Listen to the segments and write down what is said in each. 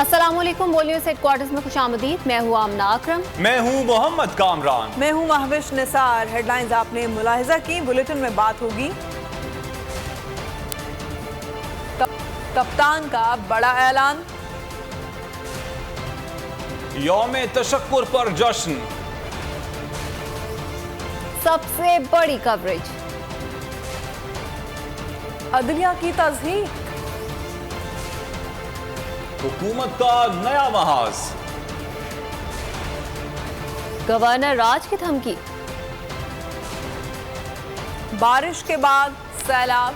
अस्सलामुअलैकुम। बोल news headquarters में खुशामदीद। मैं हूँ आमना अकरम। मैं हूँ मोहम्मद कामरान। मैं हूँ महविश निसार। हेडलाइंस आपने मुलाहिजा की, बुलेटिन में बात होगी। कप्तान का बड़ा ऐलान, यौम तशक्कुर पर जश्न, सबसे बड़ी कवरेज, अदलिया की तस्दीक, हुकूमत का नया महाज, गवर्नर राज की धमकी, बारिश के बाद सैलाब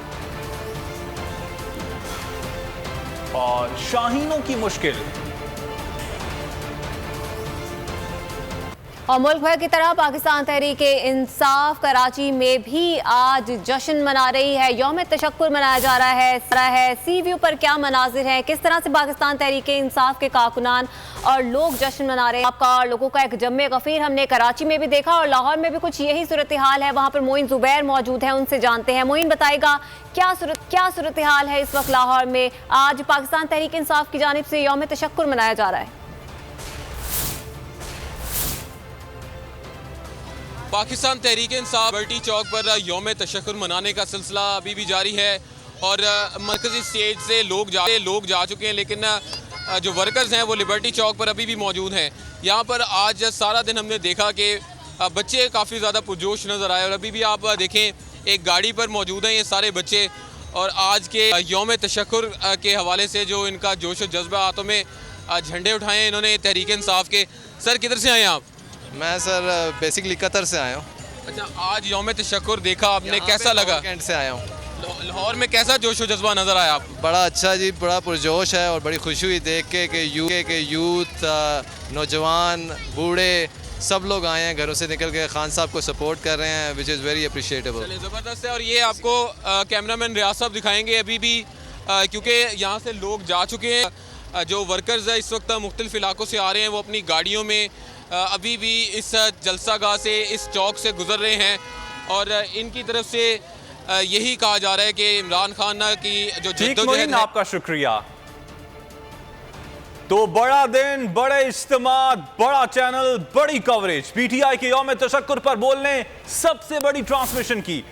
और शाहीनों की मुश्किल। और मुल्क भर की तरह पाकिस्तान तहरीक-ए-इंसाफ कराची में भी आज जश्न मना रही है। यौम तशक्कुर मनाया जा रहा है। सी व्यू पर क्या मनाजिर हैं, किस तरह से पाकिस्तान तहरीक-ए-इंसाफ के कारकुनान और लोग जश्न मना रहे हैं। आपका लोगों का एक जम्मे गफीर हमने कराची में भी देखा और लाहौर में भी कुछ यही सूरत हाल है। वहाँ पर मोइन जुबैर मौजूद है, उनसे जानते हैं। मोइन बताएगा क्या सूरत हाल है इस वक्त लाहौर में। आज पाकिस्तान तहरीक-ए-इंसाफ की जानिब से यौम तशक्कुर मनाया जा रहा है। पाकिस्तान तहरीक-ए-इंसाफ लिबर्टी चौक पर यौम तशक्कुर मनाने का सिलसिला अभी भी जारी है और मरकजी स्टेज से लोग जा चुके हैं, लेकिन जो वर्कर्स हैं वो लिबर्टी चौक पर अभी भी मौजूद हैं। यहाँ पर आज सारा दिन हमने देखा कि बच्चे काफ़ी ज़्यादा पुरजोश नज़र आए और अभी भी आप देखें एक गाड़ी पर मौजूद हैं ये सारे बच्चे। और आज के यौम तशक्कुर के हवाले से जो इनका जोश और जज्बा, हाथों में झंडे उठाए हैं इन्होंने तहरीक-ए-इंसाफ के। सर किधर से आए आप? मैं सर बेसिकली कतर से आया हूँ। अच्छा, आज यौम तशक्कुर देखा आपने, कैसा लगा? कैंट से आया हूँ। लाहौर में कैसा जोश व जज्बा नज़र आया आपको? बड़ा अच्छा जी, बड़ा पुरजोश है और बड़ी खुशी हुई देख के कि यूथ, नौजवान, बूढ़े सब लोग आए हैं, घरों से निकल के खान साहब को सपोर्ट कर रहे हैं, विच इज़ वेरी अप्रिशिएटेबल। ज़बरदस्त है। और ये आपको कैमरामैन रियाज साहब दिखाएंगे अभी भी, क्योंकि यहाँ से लोग जा चुके हैं। जो वर्कर्स है इस वक्त मुख्तलिफ इलाकों से आ रहे हैं, वो अपनी गाड़ियों में अभी भी इस जलसागाह से, इस चौक से गुजर रहे हैं और इनकी तरफ से यही कहा जा रहा है कि इमरान खान की जो जद्दोजहद है। आपका शुक्रिया। तो बड़ा दिन, बड़े इज्तिमा, बड़ा चैनल, बड़ी कवरेज। पीटीआई के यौम तशक्कुर पर बोलने सबसे बड़ी ट्रांसमिशन की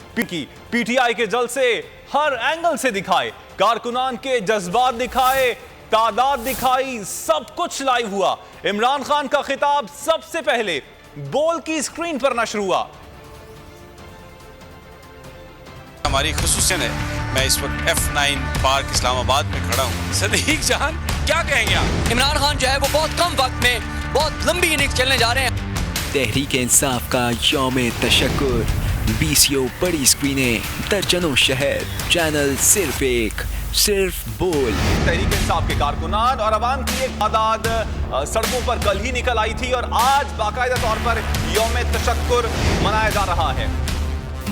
पीटीआई के जलसे हर एंगल से दिखाए, कारकुनान के जज्बात दिखाए, तादाद दिखाई, सब कुछ लाइव हुआ। इमरान खान का खिताब सबसे पहले बोल की स्क्रीन पर नशर हुआ। हमारी खुसूसियत है, मैं इस वक्त F9 पार्क इस्लामाबाद में खड़ा हूँ। सदीक जान क्या कहेंगे आप? इमरान खान जो है वो बहुत कम वक्त में बहुत लंबी इनिंग्स खेलने जा रहे हैं। तहरीक इंसाफ का यौम तशक्कुर, 20 बड़ी स्क्रीनें, दर्जनों शहर, चैनल सिर्फ एक, सिर्फ बोल। तहरीक इंसाफ के कारकुनान और अवाम की एक तादाद सड़कों पर कल ही निकल आई थी और आज बाकायदा तौर पर यौम तशक्कुर मनाया जा रहा है।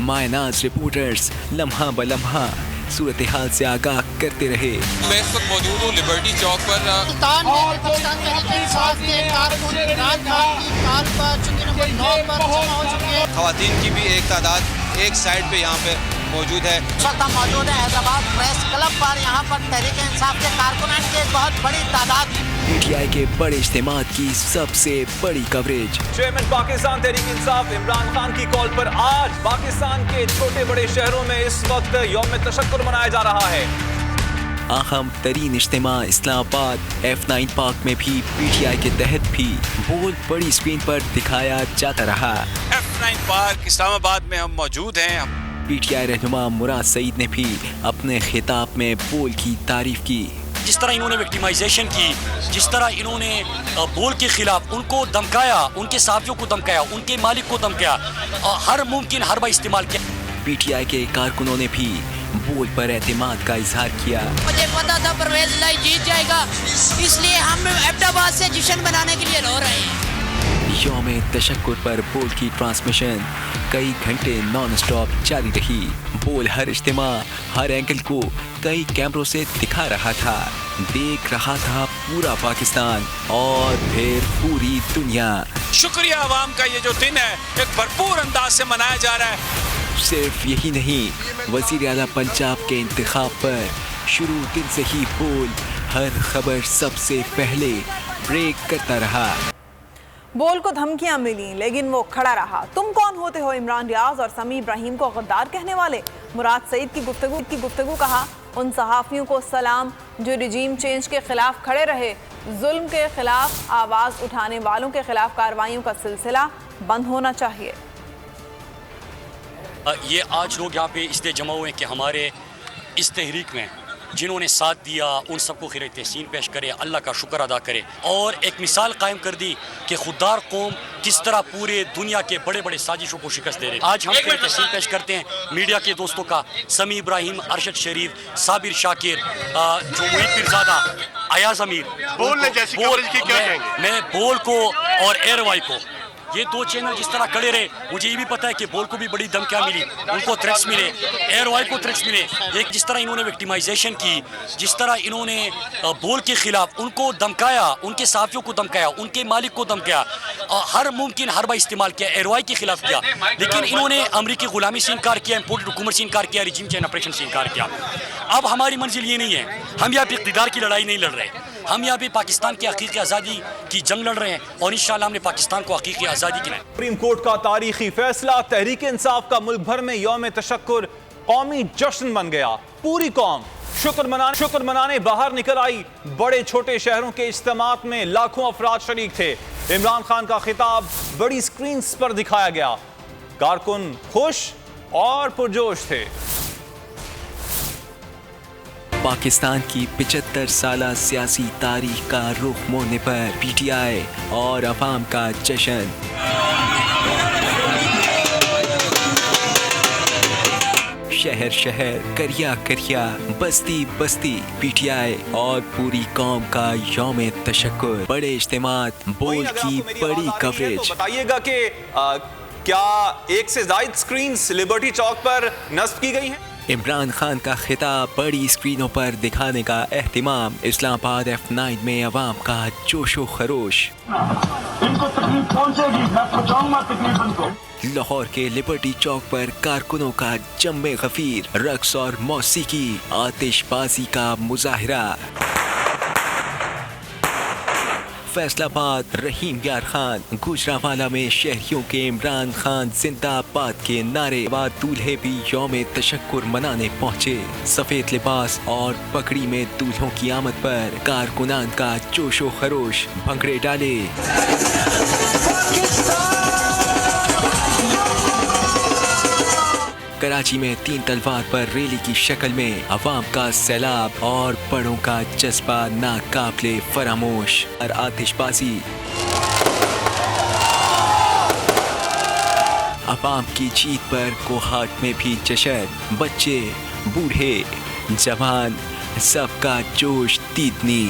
मायनाज रिपोर्टर्स लम्हा ब लम्हा सूरत हाल से आगाह करते रहे। मैं इस वक्त मौजूद हूँ लिबर्टी चौक पर। खवातीन की भी एक तादाद एक साइड पे यहाँ पे मौजूद है। इस वक्त हम मौजूद है हैदराबाद प्रेस क्लब पर। यहाँ पर तहरीक-ए-इंसाफ के कारकुनान की एक बहुत बड़ी तादाद। पीटीआई के बड़े इज्तिमा की सबसे बड़ी कवरेज। चेयरमैन पाकिस्तान तहरीक-ए-इंसाफ इमरान खान की कॉल पर आज पाकिस्तान के छोटे बड़े शहरों में इस वक्त यौम तशक्कुर मनाया जा रहा है। अहम तरीन इज्तिमा इस्लामाबाद F9 पार्क में भी पीटीआई के तहत भी बोल बड़ी स्क्रीन पर दिखाया जाता रहा। F9 पार्क इस्लामाबाद में हम मौजूद हैं। पीटीआई रहनुमा मुराद सईद ने भी अपने खिताब में बोल की तारीफ की। जिस तरह इन्होंने विक्टिमाइजेशन की, जिस तरह इन्होंने बोल के खिलाफ उनको धमकाया, उनके साथियों को धमकाया, उनके मालिक को धमकाया, हर मुमकिन हरबा इस्तेमाल किया। पीटीआई के कारकुनों ने भी बोल पर एतमाद का इजहार किया। मुझे पता था परवेज लाई जीत जाएगा, इसलिए हम अहमदाबाद से जश्न मनाने के लिए रो रहे हैं। यौम तशक्कुर पर बोल की ट्रांसमिशन कई घंटे नॉन स्टॉप जारी रही। बोल हर इज्तिमा, हर एंगल को कई कैमरों से दिखा रहा था। देख रहा था पूरा पाकिस्तान और फिर पूरी दुनिया। शुक्रिया आवाम का, ये जो दिन है एक भरपूर अंदाज से मनाया जा रहा है। सिर्फ यही नहीं, वज़ीर आला पंजाब के इंतखाब पर शुरू दिन से ही बोल हर खबर सबसे पहले ब्रेक करता रहा। बोल को धमकियां मिली लेकिन वो खड़ा रहा। तुम कौन होते हो इमरान रियाज और समी इब्राहिम को गद्दार कहने वाले? मुराद सईद की गुफ्तगू कहा उन सहाफ़ियों को सलाम जो रिजीम चेंज के खिलाफ खड़े रहे। जुल्म के खिलाफ आवाज़ उठाने वालों के खिलाफ कार्रवाइयों का सिलसिला बंद होना चाहिए। ये आज लोग यहाँ पे इसलिए जमा हुए कि हमारे इस तहरीक में जिन्होंने साथ दिया उन सबको खैर तहसीन पेश करे, अल्लाह का शुक्र अदा करे और एक मिसाल कायम कर दी कि खुददार कौम किस तरह पूरे दुनिया के बड़े बड़े साजिशों को शिकस्त दे रहे। आज हम खैर तहसीन पेश करते हैं मीडिया के दोस्तों का, समी इब्राहिम, अरशद शरीफ, साबिर शाकिर, जो मुहीद पीरज़ादा, अयाज अमीर, मैं बोल को और एयरवाई को, ये दो चैनल जिस तरह खड़े रहे, मुझे ये भी पता है कि बोल को भी बड़ी धमकियाँ मिली, उनको थ्रेट्स मिले, एयरवाई को थ्रेट्स मिले। एक जिस तरह इन्होंने विक्टिमाइजेशन की, जिस तरह इन्होंने बोल के खिलाफ उनको धमकाया, उनके साथियों को धमकाया, उनके मालिक को धमकाया, हर मुमकिन हरबा इस्तेमाल किया, एयरवाई के खिलाफ किया, लेकिन इन्होंने अमरीकी गुलामी से इनकार किया, इम्पोर्टेड हुकूमत से इनकार किया, रिजीम चेंज ऑपरेशन से इनकार किया। अब हमारी मंजिल ये नहीं है, हम यहाँ पे इक़्तिदार की लड़ाई नहीं लड़ रहे, हम यहाँ पे पाकिस्तान की हकीकी आज़ादी की जंग लड़ रहे हैं और इंशाअल्लाह हमने पाकिस्तान को हकीकी आज़ादी की। सुप्रीम कोर्ट का तारीखी फैसला, तहरीक इंसाफ का मुल्क भर में यौम तशक्कुर कौमी जश्न बन गया। पूरी कौम शुक्र मनाने बाहर निकल आई। बड़े छोटे शहरों के इज्तिमात में लाखों अफराद शरीक थे। इमरान खान का खिताब बड़ी स्क्रीन पर दिखाया गया। कारकुन खुश और पुरजोश थे। पाकिस्तान की 75 साला सियासी तारीख का रुख मोड़ने पर पीटीआई और अवाम का जश्न। शहर शहर, करिया करिया, बस्ती बस्ती, पीटीआई और पूरी कौम का यौम तशक्कुर। बड़े इज्तिमात, बोल की बड़ी कवरेज। बताइएगा कि क्या एक से ज्यादा स्क्रीन्स लिबर्टी चौक पर नस्ब की गई हैं? इमरान खान का खिताब बड़ी स्क्रीनों पर दिखाने का एहतिमाम। इस्लामाबाद F9 में अवाम का जोशो खरोश। इनको तकलीफ पहुंचेगी, मैं पहुंचाऊंगा तकलीफ इनको। लाहौर के लिबर्टी चौक पर कारकुनों का जम्मे गफीर, रक्स और मौसीकी, आतिशबाजी का मुजाहिरा। फैसलाबाद रहीम यार खान, गुजरावाला में शहरियों के इमरान खान जिंदाबाद के नारे बाद दूल्हे भी यौम तशक्कुर मनाने पहुँचे। सफेद लिबास और पगड़ी में दूल्हों की आमद पर कारकुनान का जोशो खरोश, भंगड़े डाले। कराची में 3 तलवार पर रैली की शक्ल में अवाम का सैलाब और बड़ों का जज्बा नाकाबिले फरामोश और आतिशबाजी। अवाम की जीत पर कोहाट में भी जश्न। बच्चे, बूढ़े, जवान, सबका जोश तीतनी।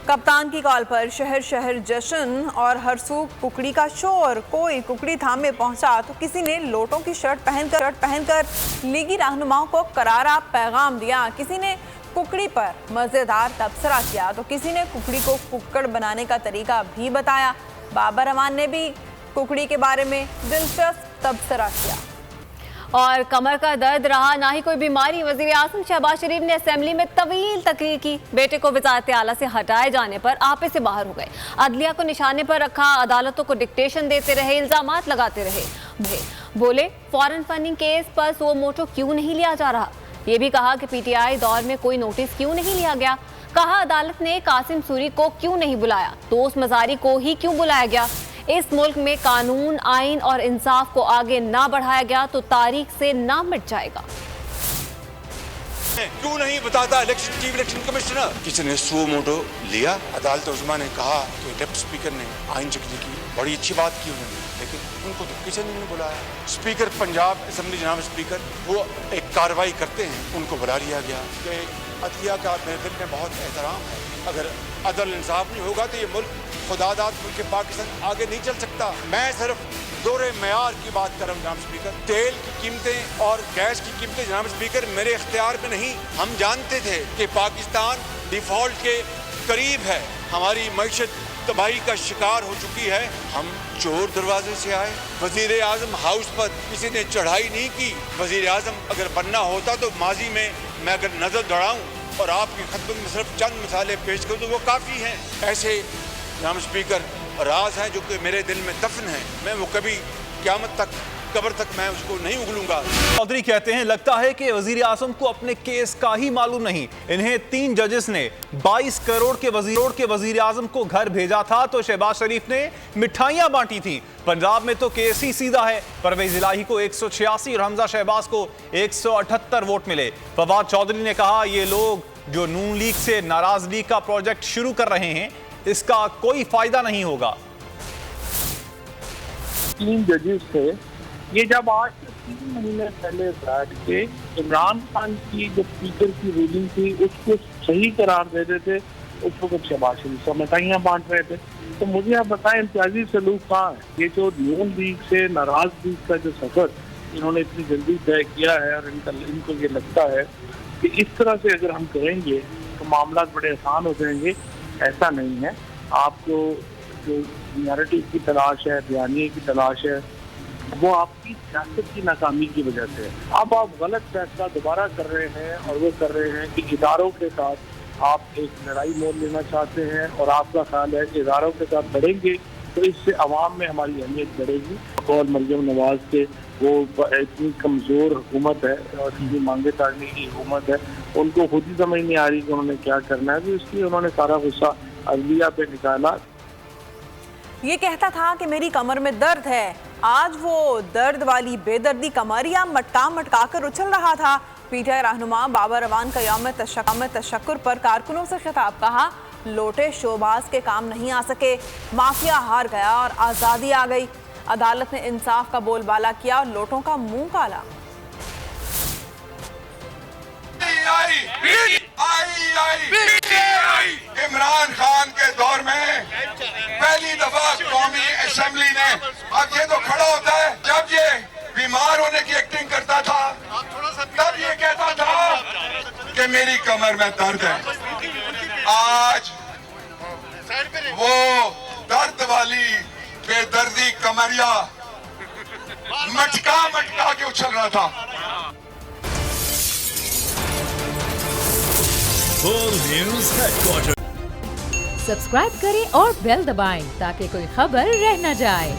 कप्तान की कॉल पर शहर शहर जश्न और हर सू कुकड़ी का शोर। कोई कुकड़ी थामे पहुंचा तो किसी ने लोटों की शर्ट पहनकर लीगी रहनुमाओं को करारा पैगाम दिया। किसी ने कुकड़ी पर मज़ेदार तबसरा किया तो किसी ने कुकड़ी को कुक्कड़ बनाने का तरीका भी बताया। बाबर अमान ने भी कुकड़ी के बारे में दिलचस्प तबसरा किया। और कमर का दर्द रहा ना ही कोई बीमारी। वज़ीर आज़म शहबाज शरीफ ने असेंबली में तवील तकरीर की। बेटे को वज़ारत आला से हटाए जाने पर आपे से बाहर हो गए। अदलिया को निशाने पर रखा, अदालतों को डिक्टेशन देते रहे, इल्ज़ामात लगाते रहे। बोले फॉरेन फंडिंग केस पर सो मोटो क्यों नहीं लिया जा रहा। ये भी कहा कि पीटीआई दौर में कोई नोटिस क्यों नहीं लिया गया। कहा अदालत ने कासिम सूरी को क्यों नहीं बुलाया, दोस्त मजारी को ही क्यों बुलाया गया। इस मुल्क में कानून, आइन और इंसाफ को आगे ना बढ़ाया गया तो तारीख से नाम मिट जाएगा। क्यों नहीं बताता चीफ इलेक्शन कमिश्नर? किसी ने सो मोटो लिया। अदालत उस्मा ने कहा कि डिप्टी स्पीकर ने आइन चेक की, बड़ी अच्छी बात की उन्होंने, लेकिन उनको तो किसी ने नहीं बुलाया। स्पीकर पंजाब असेंबली जनाब स्पीकर वो एक कार्रवाई करते हैं, उनको बुला लिया गया। कि अदलिया का मेरे दिल में बहुत एहतराम है। अगर अदल इंसाफ नहीं होगा तो ये मुल्क खुदादाद मुल्क पाकिस्तान आगे नहीं चल सकता। मैं सिर्फ दोरे मयार की बात कर रहा हूँ जनाब स्पीकर। तेल की कीमतें और गैस की कीमतें जनाब स्पीकर मेरे इख्तियार में नहीं। हम जानते थे कि पाकिस्तान डिफॉल्ट के करीब है, हमारी मईशत तबाही का शिकार हो चुकी है। हम चोर दरवाजे से आए। वजीर आजम हाउस पर किसी ने चढ़ाई नहीं की। वजीर आजम अगर बनना होता तो माजी में मैं अगर नजर दौड़ाऊं और आपकी खिदमत में सिर्फ चंद मिसालें पेश करूँ तो वो काफ़ी हैं। ऐसे जनाब स्पीकर राज हैं जो कि मेरे दिल में दफन हैं, मैं वो कभी क़यामत तक कब्र तक मैं उसको नहीं उगलूंगा। चौधरी कहते हैं लगता है कि वजीर आजम को अपने केस का ही मालूम नहीं। इन्हें 3 जजेस ने 22 करोड़ के वजीर आजम को घर भेजा था तो शहबाज शरीफ ने मिठाइयां बांटी थी। पंजाब में तो केस ही सीधा है। परवेज इलाही को 186 और हमजा शहबाज को 178 वोट मिले। फवाद चौधरी ने कहा ये लोग जो नून लीग से नाराज लीग का प्रोजेक्ट शुरू कर रहे हैं इसका कोई फायदा नहीं होगा। 3 जजेस थे, ये जब आज से 3 महीने पहले बैठ के इमरान खान की जो स्पीकर की रूलिंग थी उसको सही करार दे रहे थे, उस वक्त शहबाज शरीफ को मिठाइयाँ बांट रहे थे। तो मुझे आप बताएं इम्तियाजी सलूक कहाँ है? ये जो नून लीग से नाराज लीग का जो सफर इन्होंने इतनी जल्दी तय किया है और इनको ये लगता है कि इस तरह से अगर हम करेंगे तो मामला बड़े आसान हो जाएंगे। ऐसा नहीं है। आपको जो नैरेटिव की तलाश है, बयानी की तलाश है, वो आपकी सियासत की नाकामी की वजह से है। अब आप गलत फैसला दोबारा कर रहे हैं और वो कर रहे हैं कि इदारों के साथ आप एक लड़ाई मोल लेना चाहते हैं और आपका ख्याल है कि इदारों के साथ लड़ेंगे तो इससे अवाम में हमारी अहमियत बढ़ेगी। और मरियम नवाज के वो इतनी कमज़ोर हुकूमत है और इतनी मांगे ताड़ने की हुकूमत है, उनको खुद ही समझ नहीं आ रही कि उन्होंने क्या करना है, तो इसलिए उन्होंने सारा गुस्सा अदलिया पे निकाला। ये कहता था कि मेरी कमर में दर्द है, आज वो दर्द वाली बेदर्दी कमरिया मटका मटका कर उछल रहा था। पीटीआई रहनुमा बाबर अवान का यौम तशक्कुर पर कारकुनों से खिताब। कहा लोटे शोबाज के काम नहीं आ सके, माफिया हार गया और आज़ादी आ गई। अदालत ने इंसाफ का बोलबाला किया और लोटों का मुंह काला। इमरान खान के दौर में पहली दफा कौमी असेंबली ने, अब ये तो खड़ा होता है, जब ये बीमार होने की एक्टिंग करता था तब ये कहता था कि मेरी कमर में दर्द है। आज वो दर्द वाली बेदर्दी कमरिया मटका मटका के उछल रहा था। सब्सक्राइब करें और बेल दबाएं ताकि कोई खबर रह न जाए।